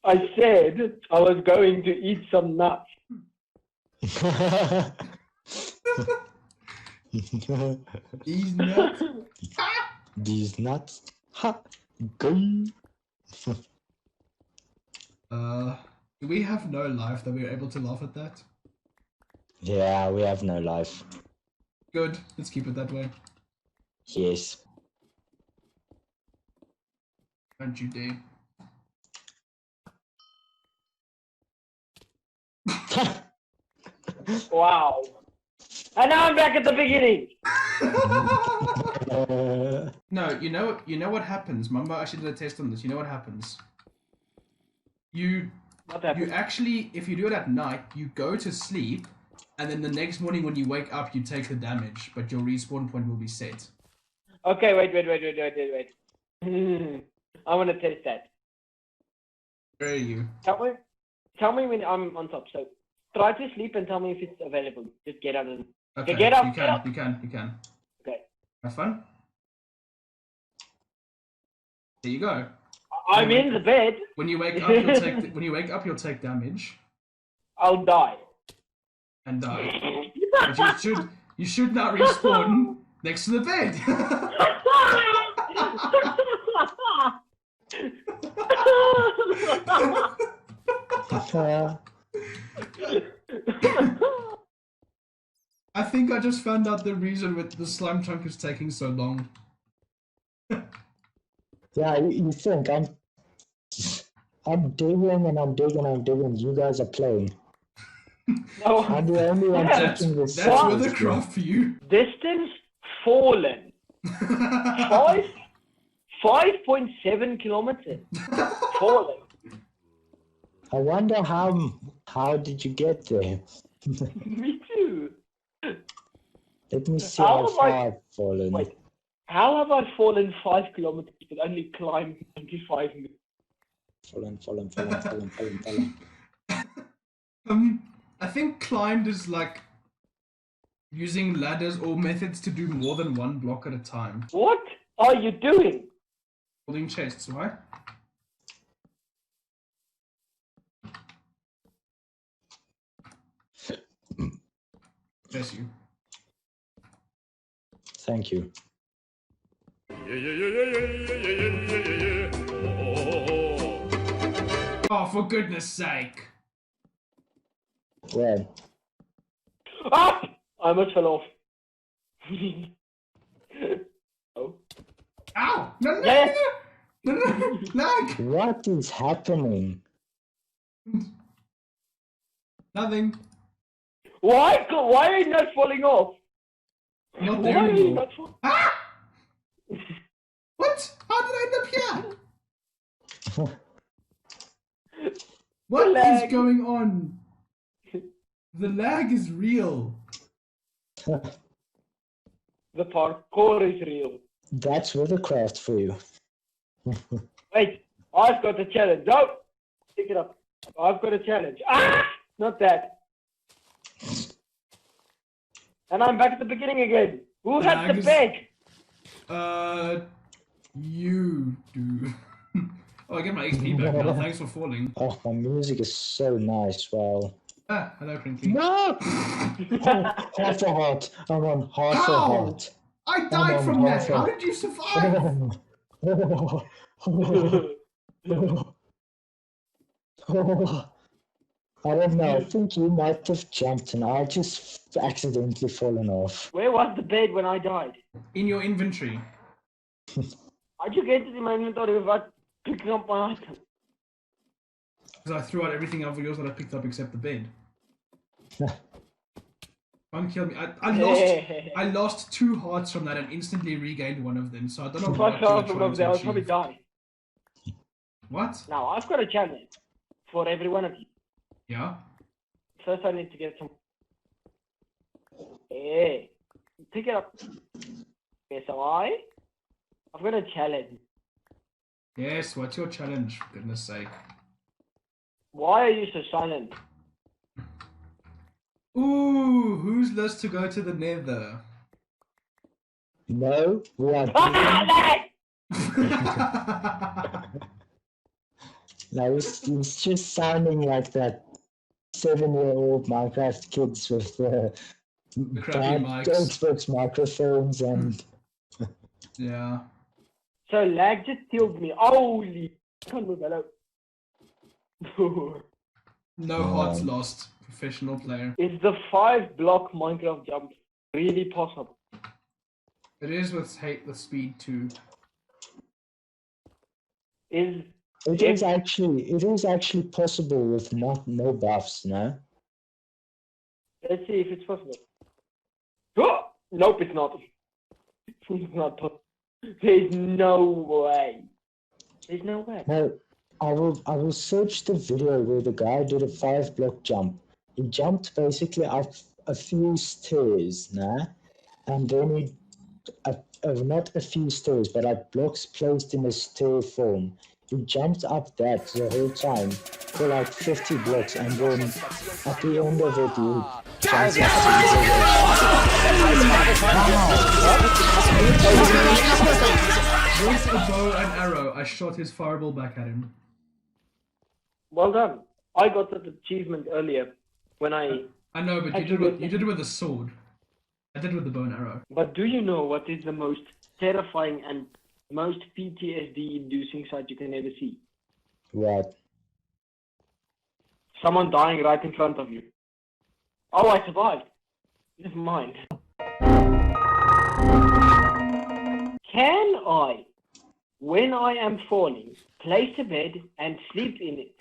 Speaker 4: I said I was going to eat some nuts.
Speaker 1: These nuts.
Speaker 3: These nuts. Ha! Go!
Speaker 1: Do we have no life that we were able to laugh at that?
Speaker 3: Yeah, we have no life.
Speaker 1: Good, let's keep it that way.
Speaker 3: Yes.
Speaker 1: Don't you dare.
Speaker 4: Wow. And now I'm back at the beginning.
Speaker 1: No, you know what happens. Mamba actually did a test on this. You know what happens. You actually, if you do it at night, you go to sleep, and then the next morning when you wake up, you take the damage, but your respawn point will be set.
Speaker 4: Okay, wait. I want to test that.
Speaker 1: Where are you?
Speaker 4: Tell me when I'm on top. So try to sleep and tell me if it's available. Just get out and
Speaker 1: Okay,
Speaker 4: get up.
Speaker 1: You can.
Speaker 4: Okay.
Speaker 1: Have fun. There you go.
Speaker 4: I'm in the bed.
Speaker 1: When you wake up, you'll take damage
Speaker 4: I'll die.
Speaker 1: and die. But you should not respawn next to the bed. I think I just found out the reason with the slime chunk is taking so long.
Speaker 3: Yeah, you think I'm digging and I'm digging. You guys are playing.
Speaker 4: No.
Speaker 3: I'm the only one touching this.
Speaker 1: That's WitherCraft for you.
Speaker 4: Distance fallen. 5, 5.7 kilometers. Falling.
Speaker 3: I wonder how did you get there?
Speaker 4: Me too.
Speaker 3: Let me see
Speaker 4: How
Speaker 3: how
Speaker 4: have
Speaker 3: far
Speaker 4: I-
Speaker 3: I've fallen.
Speaker 4: Wait, how have I fallen 5 kilometers but only climbed 25 meters?
Speaker 3: Fallen.
Speaker 1: I think climbed is like using ladders or methods to do more than one block at a time.
Speaker 4: What are you doing?
Speaker 1: Holding chests, right? Bless you.
Speaker 3: Thank you.
Speaker 1: Oh, for goodness sake.
Speaker 3: Well,
Speaker 4: Ah! I almost fell off. Oh.
Speaker 1: Ow! No,
Speaker 4: Yes.
Speaker 1: no, lag!
Speaker 3: what is happening?
Speaker 1: Nothing.
Speaker 4: Why are you not falling off?
Speaker 1: Not
Speaker 4: Why
Speaker 1: there
Speaker 4: are you
Speaker 1: anymore.
Speaker 4: not falling?
Speaker 1: Ah! What? How did I end up here? What is
Speaker 4: lag.
Speaker 1: going on? The lag is real.
Speaker 4: The parkour is real.
Speaker 3: That's WitherCraft for you.
Speaker 4: Wait, I've got a challenge. No! Pick it up. I've got a challenge. Ah! Not that. And I'm back at the beginning again. Who had
Speaker 1: Lag
Speaker 4: the
Speaker 1: is-
Speaker 4: bag?
Speaker 1: You do. Oh, I get my XP back now. Thanks for falling.
Speaker 3: Oh, my music is so nice. Wow.
Speaker 1: Ah, hello, Crinkly.
Speaker 3: No! Half a heart. I'm on half a
Speaker 1: How?
Speaker 3: heart.
Speaker 1: I died from that. How did you survive?
Speaker 3: I don't know. I think you might have jumped and I just accidentally fallen off.
Speaker 4: Where was the bed when I died?
Speaker 1: In your inventory.
Speaker 4: How'd you get it in my inventory without picking up my item?
Speaker 1: Because I threw out everything of yours that I picked up except the bed. Don't kill me. I lost 2 hearts from that and instantly regained one of them, so I don't know
Speaker 4: If
Speaker 1: what
Speaker 4: I
Speaker 1: you
Speaker 4: fell
Speaker 1: were
Speaker 4: from
Speaker 1: trying
Speaker 4: over there,
Speaker 1: to
Speaker 4: I'll probably
Speaker 1: achieve.
Speaker 4: die.
Speaker 1: What?
Speaker 4: Now, I've got a challenge for every one of you.
Speaker 1: Yeah?
Speaker 4: First, I need to get some. Hey, pick it up. Okay, so I've got a challenge.
Speaker 1: Yes, what's your challenge, for goodness sake?
Speaker 4: Why are you so silent?
Speaker 1: Ooh, who's list to go to the nether?
Speaker 3: No, we are no, it's just sounding like that 7-year-old Minecraft kids with
Speaker 1: crappy
Speaker 3: bad
Speaker 1: mics.
Speaker 3: Xbox microphones and
Speaker 1: Yeah.
Speaker 4: So lag just killed me. Holy! Can't move. Hello.
Speaker 1: No hearts lost. Professional player.
Speaker 4: Is the 5-block Minecraft jump really possible?
Speaker 1: It is with speed too.
Speaker 4: Is
Speaker 3: it is actually possible with no buffs, no?
Speaker 4: Let's see if it's possible. Oh! Nope, it's not. It's not possible. There's no way. There's no way.
Speaker 3: No, I will search the video where the guy did a 5-block jump. He jumped basically up a few stairs, nah? And then he not a few stairs, but like blocks placed in a stair form. He jumped up that the whole time for like 50 blocks, and then at the end of it, he jumped
Speaker 1: With a bow and arrow, I shot his fireball back at him.
Speaker 4: Well done. I got that achievement earlier when I
Speaker 1: know, but you did it with a sword. I did it with the bow and arrow.
Speaker 4: But do you know what is the most terrifying and most PTSD-inducing sight you can ever see?
Speaker 3: What?
Speaker 4: Someone dying right in front of you. Oh, I survived. Never mind. Can I, when I am falling, place a bed and sleep in it?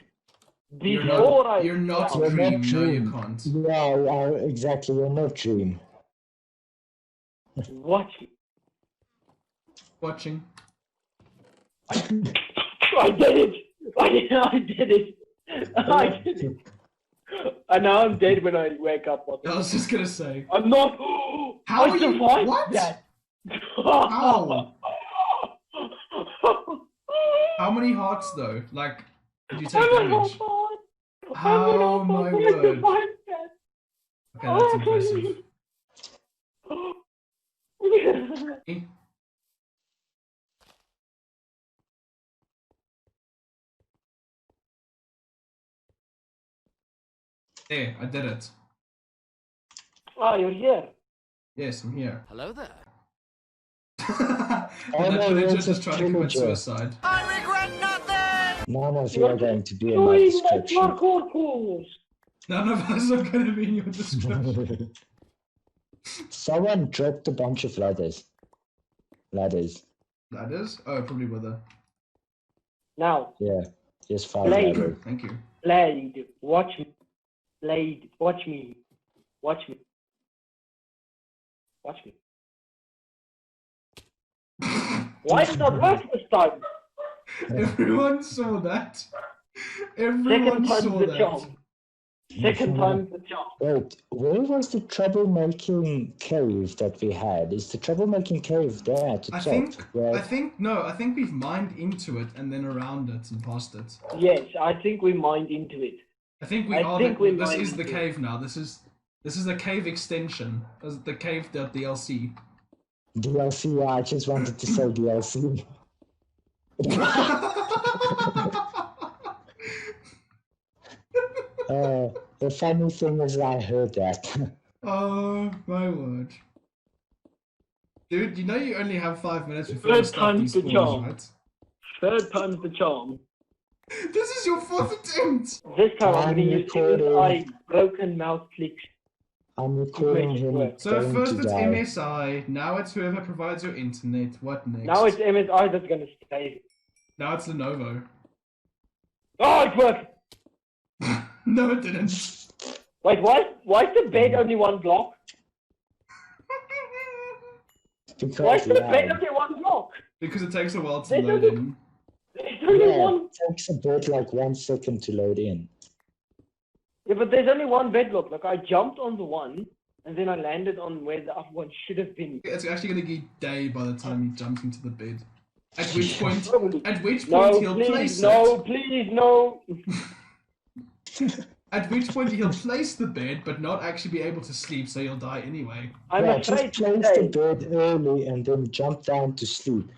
Speaker 1: You're not Dream. No, you can't.
Speaker 3: Yeah, exactly. You're not Dream.
Speaker 4: Watch me.
Speaker 1: Watching.
Speaker 4: I did it! I did it! I did it! And now I'm dead when I wake up.
Speaker 1: I was just gonna say.
Speaker 4: I'm not.
Speaker 1: How
Speaker 4: I
Speaker 1: are you?
Speaker 4: survived
Speaker 1: What?
Speaker 4: that.
Speaker 1: How? How many hearts though? Like, did you take damage? How, my word? Okay, that's impressive. Eh? There, I did it.
Speaker 4: Oh, you're here.
Speaker 1: Yes, I'm here.
Speaker 2: Hello there.
Speaker 1: That
Speaker 3: no,
Speaker 1: villager
Speaker 3: it's a
Speaker 1: just trying to commit
Speaker 3: villager.
Speaker 1: suicide.
Speaker 3: None of you are going to be in my
Speaker 4: Doing my
Speaker 3: description.
Speaker 4: parkour course.
Speaker 1: None of us are going to be in your description.
Speaker 3: Someone dropped a bunch of ladders. Ladders.
Speaker 1: Ladders? Oh, probably Wither.
Speaker 4: Now,
Speaker 3: Yeah. Just 5
Speaker 4: Blade.
Speaker 3: ladders.
Speaker 1: Thank you.
Speaker 4: Blade, watch me. Blade, watch me. Watch me. Watch me. Why did not work this time?
Speaker 1: Everyone saw that.
Speaker 4: Second
Speaker 1: Everyone
Speaker 4: time's
Speaker 1: saw
Speaker 4: the
Speaker 1: that.
Speaker 4: charm. Second time's the charm.
Speaker 3: Wait, where was the troublemaking cave that we had? Is the troublemaking cave there at the
Speaker 1: I
Speaker 3: top?
Speaker 1: think
Speaker 3: Where-
Speaker 1: I think we've mined into it and then around it and past it.
Speaker 4: Yes, I think we mined into it.
Speaker 1: I think we
Speaker 4: I
Speaker 1: are.
Speaker 4: think
Speaker 1: The,
Speaker 4: we
Speaker 1: this
Speaker 4: mined
Speaker 1: is the
Speaker 4: into it.
Speaker 1: cave now. This is the cave extension. This is the cave.dlc.
Speaker 3: DLC, yeah, I just wanted to say DLC. The funny thing is I heard that.
Speaker 1: Oh my word. Dude, you know you only have 5 minutes before the
Speaker 4: Third
Speaker 1: stuff
Speaker 4: time's the
Speaker 1: despawns,
Speaker 4: charm.
Speaker 1: right?
Speaker 4: Third time's the charm.
Speaker 1: This is your 4th attempt!
Speaker 4: This time I'm
Speaker 3: I'm
Speaker 4: going to use
Speaker 3: recording.
Speaker 4: MSI broken mouse clicks.
Speaker 3: I'm recording
Speaker 4: Make it
Speaker 3: him
Speaker 4: work.
Speaker 1: So
Speaker 3: going
Speaker 1: first
Speaker 3: to
Speaker 1: it's
Speaker 3: die.
Speaker 1: MSI, now it's whoever provides your internet. What next?
Speaker 4: Now it's MSI that's going to stay.
Speaker 1: Now it's Lenovo.
Speaker 4: Oh, it worked!
Speaker 1: No, it didn't.
Speaker 4: Wait, why is the bed only one block?
Speaker 3: Because
Speaker 4: Why is the
Speaker 3: yeah,
Speaker 4: bed only one block?
Speaker 1: Because it takes a while to
Speaker 4: There's
Speaker 1: load
Speaker 4: only-
Speaker 1: in.
Speaker 4: There's only
Speaker 3: yeah,
Speaker 4: one.
Speaker 3: it takes about like 1 second to load in.
Speaker 4: Yeah, but there's only one bed block. Like I jumped on the one, and then I landed on where the other one should have been.
Speaker 1: It's actually gonna get day by the time he jumps into the bed. At which point
Speaker 4: Probably.
Speaker 1: he'll
Speaker 4: No,
Speaker 1: place
Speaker 4: please, no,
Speaker 1: it.
Speaker 4: please, no.
Speaker 1: At which point he'll place the bed but not actually be able to sleep, so he'll die anyway.
Speaker 4: I'm
Speaker 3: Yeah,
Speaker 4: afraid
Speaker 3: just
Speaker 4: to
Speaker 3: place the
Speaker 4: say.
Speaker 3: bed early and then jump down to sleep.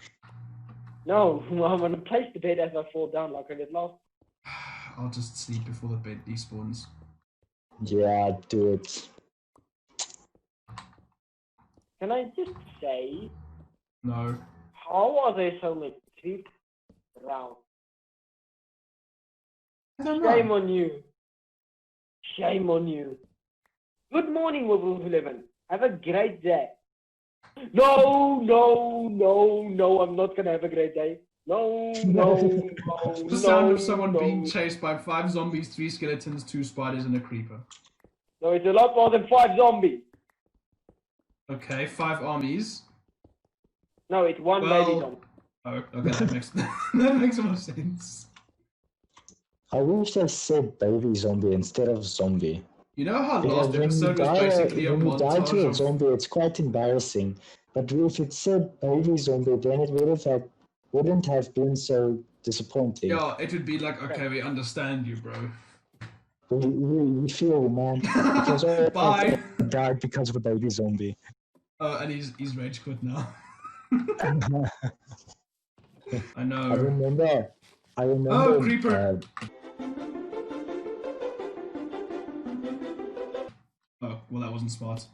Speaker 4: No, I'm gonna place the bed as I fall down like I did last.
Speaker 1: I'll just sleep before the bed despawns.
Speaker 3: Yeah, do it.
Speaker 4: Can I just say,
Speaker 1: No.
Speaker 4: how are there so many people around?
Speaker 1: I don't
Speaker 4: Shame
Speaker 1: know.
Speaker 4: on you. Shame on you. Good morning, Wolf11. Have a great day. No, I'm not gonna have a great day. No.
Speaker 1: The sound of someone being chased by 5 zombies, 3 skeletons, 2 spiders, and a creeper.
Speaker 4: No, it's a lot more than 5 zombies.
Speaker 1: Okay, 5 armies.
Speaker 4: No, it's one
Speaker 1: Well-
Speaker 4: baby zombie.
Speaker 1: Oh, okay, that makes that makes more sense.
Speaker 3: I wish they said baby zombie instead of zombie.
Speaker 1: You know how
Speaker 3: Because
Speaker 1: last episode was basically a
Speaker 3: when you die to a
Speaker 1: montage of...
Speaker 3: zombie, it's quite embarrassing. But if it said baby zombie, then it wouldn't have been so disappointing.
Speaker 1: Yeah, it would be like, okay, we understand you, bro.
Speaker 3: We feel you, man. Because all of
Speaker 1: Bye.
Speaker 3: us died because of a baby zombie.
Speaker 1: Oh, and he's rage quit now. I
Speaker 3: I
Speaker 1: know.
Speaker 3: remember.
Speaker 1: Oh, creeper. Oh, well, that wasn't smart.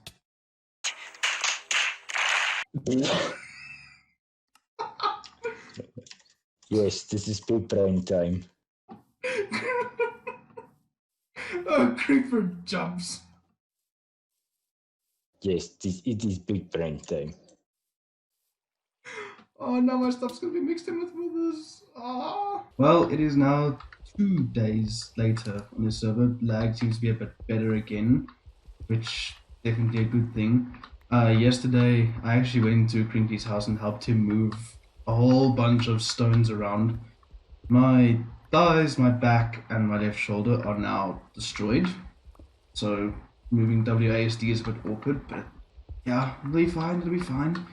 Speaker 3: Yes, this is big brain time.
Speaker 1: Oh, creeper jumps.
Speaker 3: Yes, it is big brain time.
Speaker 1: Oh, now my stuff's gonna be mixed in with Withers. Ah. Well, it is now 2 days later on the server. Lag seems to be a bit better again, which definitely a good thing. Yesterday, I actually went into Crinkly's house and helped him move a whole bunch of stones around. My thighs, my back, and my left shoulder are now destroyed. So moving WASD is a bit awkward, but yeah, it'll be fine. It'll be fine.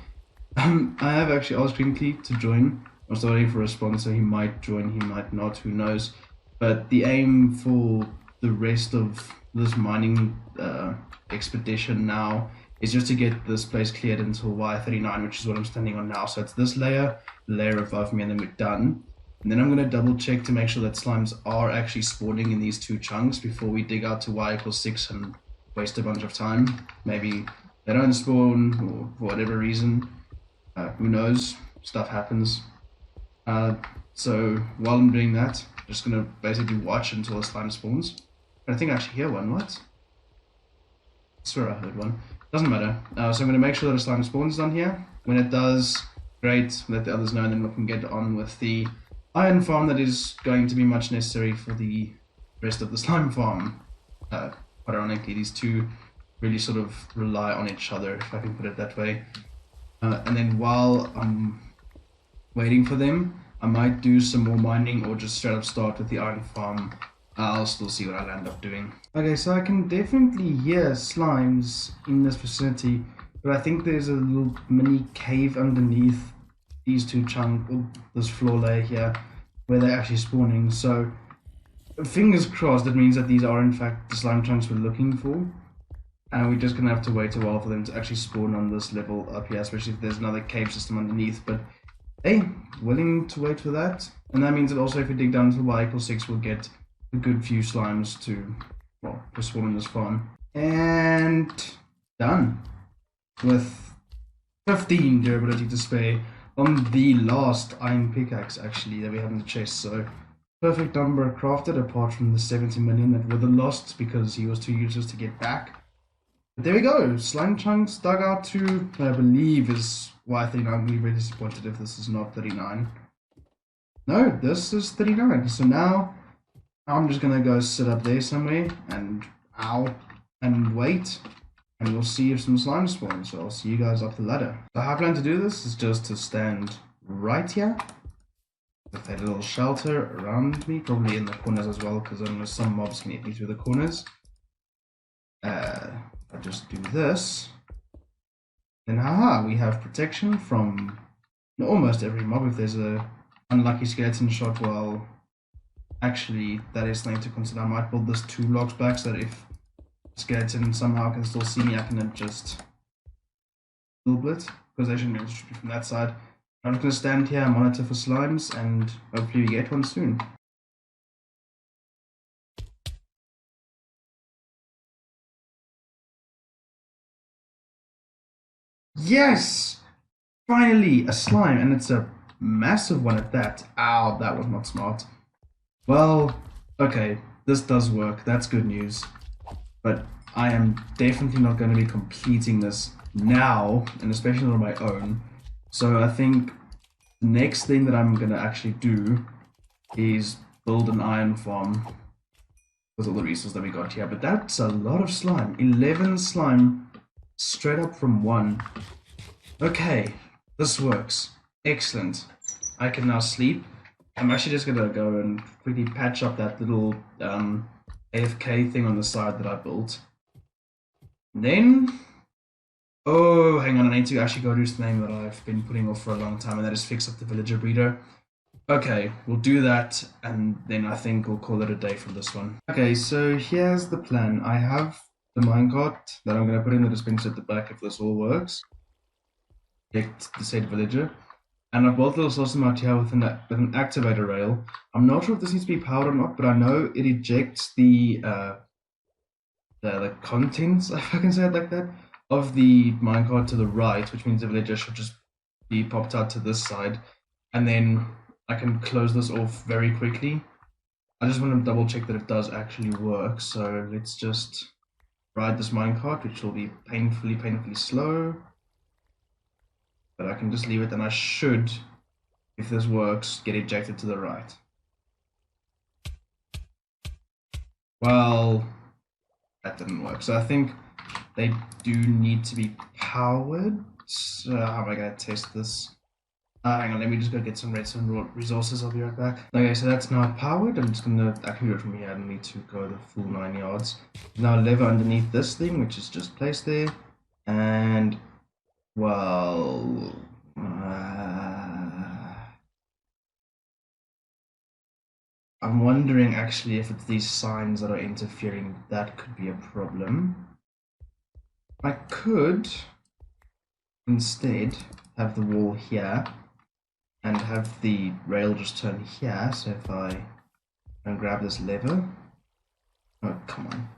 Speaker 1: I have actually asked Crinkly to join. I'm still waiting for a response, so he might join, he might not, who knows. But the aim for the rest of this mining expedition now is just to get this place cleared until Y39, which is what I'm standing on now. So it's this layer, the layer above me, and then we're done. And then I'm going to double check to make sure that slimes are actually spawning in these two chunks before we dig out to Y=6 and waste a bunch of time. Maybe they don't spawn, or for whatever reason. Who knows? Stuff happens. So while I'm doing that, I'm just going to basically watch until the slime spawns. I think I actually hear one. What? I swear I heard one. Doesn't matter. So I'm going to make sure that a slime spawns down here. When it does, great. Let the others know, and then we can get on with the iron farm that is going to be much necessary for the rest of the slime farm. Quite ironically, these two really sort of rely on each other, if I can put it that way. And then while I'm waiting for them, I might do some more mining or just straight up start with the iron farm. I'll still see what I'll end up doing. Okay, so I can definitely hear slimes in this vicinity, but I think there's a little mini cave underneath these two chunks, or this floor layer here, where they're actually spawning. So fingers crossed, that means that these are in fact the slime chunks we're looking for. And we're just gonna have to wait a while for them to actually spawn on this level up here, especially if there's another cave system underneath. But hey, willing to wait for that. And that means that also if we dig down to Y=6, we'll get a good few slimes to, well, to spawn in this farm. And done. With 15 durability to spare on the last iron pickaxe, actually, that we have in the chest. So perfect number crafted, apart from the 70 million that Wither lost because he was too useless to get back. But there we go, slime chunks dug out to, I believe, is Y39. I'm really disappointed if this is not 39. No, this is 39. So now I'm just gonna go sit up there somewhere and wait, and we'll see if some slime spawns. So I'll see you guys up the ladder. So how I plan to do this is just to stand right here with a little shelter around me, probably in the corners as well, because I know some mobs can hit me through the corners. I just do this, then haha, we have protection from almost every mob. If there's a unlucky skeleton shot, well, actually that is something to consider. I might build this 2 blocks back so that if the skeleton somehow can still see me, I can just little bit, because they shouldn't be able to shoot me from that side. I'm just going to stand here and monitor for slimes, and hopefully we get one soon. Yes! Finally, a slime, and it's a massive one at that. Ow, that was not smart. Well, okay, this does work. That's good news. But I am definitely not going to be completing this now, and especially on my own. So I think the next thing that I'm going to actually do is build an iron farm with all the resources that we got here. But that's a lot of slime. 11 slime straight up from 1. Okay, this works. Excellent. I can now sleep. I'm actually just gonna go and quickly patch up that little AFK thing on the side that I built. And then, oh, hang on, I need to actually go do something that I've been putting off for a long time, and that is fix up the villager breeder. Okay, we'll do that, and then I think we'll call it a day for this one. Okay, so here's the plan. I have the minecart that I'm going to put in the dispenser at the back if this all works. Get the said villager. And I've built a little system out here with an activator rail. I'm not sure if this needs to be powered or not, but I know it ejects the contents, if I can say it like that, of the minecart to the right, which means the villager should just be popped out to this side. And then I can close this off very quickly. I just want to double check that it does actually work. So let's just ride this minecart, which will be painfully slow. But I can just leave it, and I should, if this works, get ejected to the right. Well, that didn't work. So I think they do need to be powered. How am I gonna test this? Hang on, let me just go get some redstone resources. I'll be right back. Okay, so that's now powered. I'm just gonna actually do it from here. I don't need to go the full 9 yards. Now lever underneath this thing, which is just placed there, and well, I'm wondering actually if it's these signs that are interfering. That could be a problem. I could instead have the wall here and have the rail just turn here. So if I don't grab this lever, oh come on,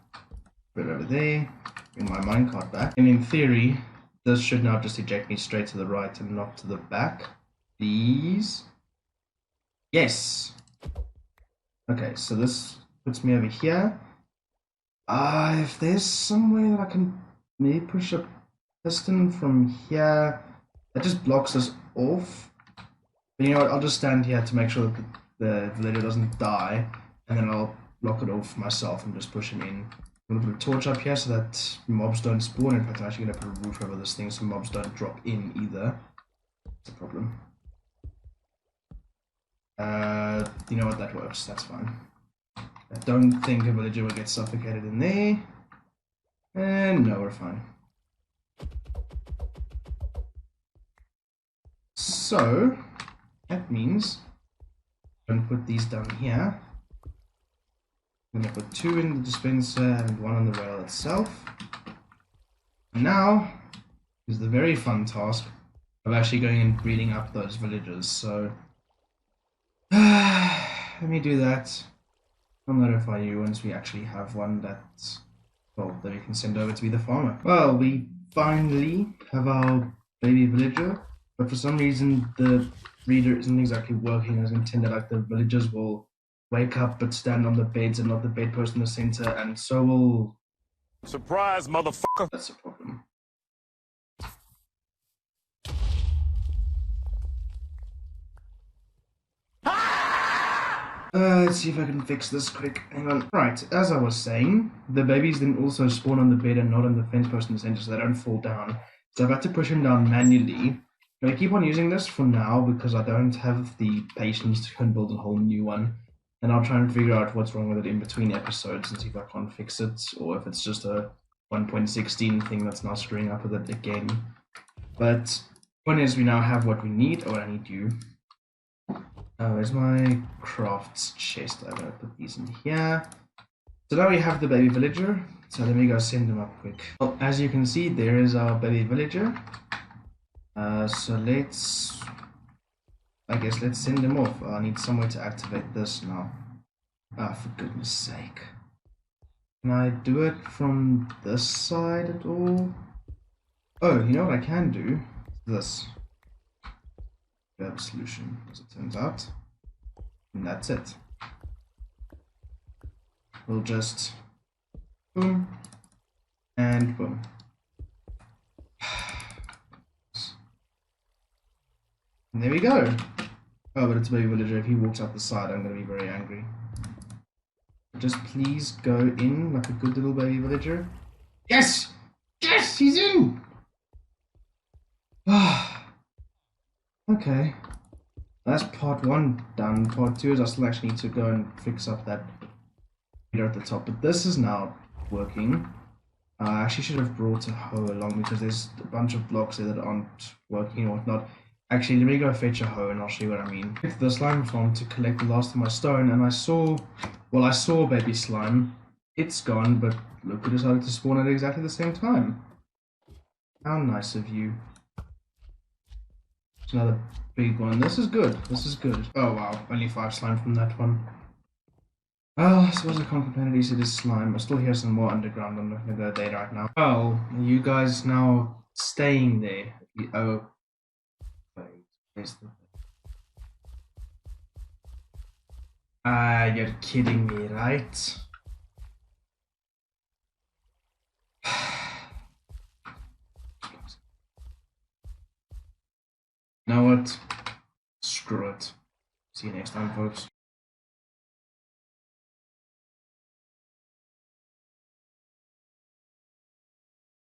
Speaker 1: put it over there, bring my minecart back, and in theory this should now just eject me straight to the right and not to the back. Please. Yes. Okay, so this puts me over here. If there's some way that I can maybe push a piston from here, that just blocks us off. But you know what, I'll just stand here to make sure that the villager doesn't die, and then I'll block it off myself and just push him in. I'm gonna put a torch up here so that mobs don't spawn. In fact, I'm actually gonna put a roof over this thing so mobs don't drop in either. That's a problem. You know what, that works, that's fine. I don't think a villager will get suffocated in there. And no, we're fine. So, that means I'm going to put these down here. I'm going to put 2 in the dispenser and 1 on the rail itself. And now is the very fun task of actually going and breeding up those villagers. So, let me do that. I'll notify you once we actually have one that we can send over to be the farmer. Well, we finally have our baby villager, but for some reason the breeder isn't exactly working as intended. Like the villagers will wake up but stand on the beds and not the bedpost in the center, and so will...
Speaker 5: Surprise, motherfucker!
Speaker 1: That's a problem. Let's see if I can fix this quick. Hang on. Right, as I was saying, the babies then also spawn on the bed and not on the fence post in the center, so they don't fall down. So I've had to push them down manually. I keep on using this for now because I don't have the patience to go and build a whole new one. And I'll try and figure out what's wrong with it in between episodes and see if I can't fix it, or if it's just a 1.16 thing that's now screwing up with it again. But point is, we now have what we need. Oh, I need you. Where's my crafts chest? I'm gonna put these in here. So now we have the baby villager. So let me go send him up quick. Well, as you can see, there is our baby villager. So let's send him off. I need somewhere to activate this now. For goodness sake. Can I do it from this side at all? Oh, you know what I can do? This. We have a solution, as it turns out. And that's it. We'll just boom and boom. And there we go. Oh, but it's a baby villager. If he walks up the side, I'm going to be very angry. Just please go in like a good little baby villager. Yes! Yes! He's in! Okay. That's part 1 done. Part 2 is I still actually need to go and fix up that here at the top. But this is now working. I actually should have brought a hoe along because there's a bunch of blocks there that aren't working and whatnot. Actually, let me go fetch a hoe and I'll show you what I mean. I went to the slime farm to collect the last of my stone and I saw baby slime. It's gone, but look who decided to spawn at exactly the same time. How nice of you. It's another big one. This is good. This is good. Oh wow, only 5 slime from that one. Well, I suppose I can't complain, at least it is slime. I still hear some more underground. I'm not gonna go there right now. Well, are you guys now staying there? Oh. Wait, you're kidding me, right? You know what? Screw it. See you next time, folks.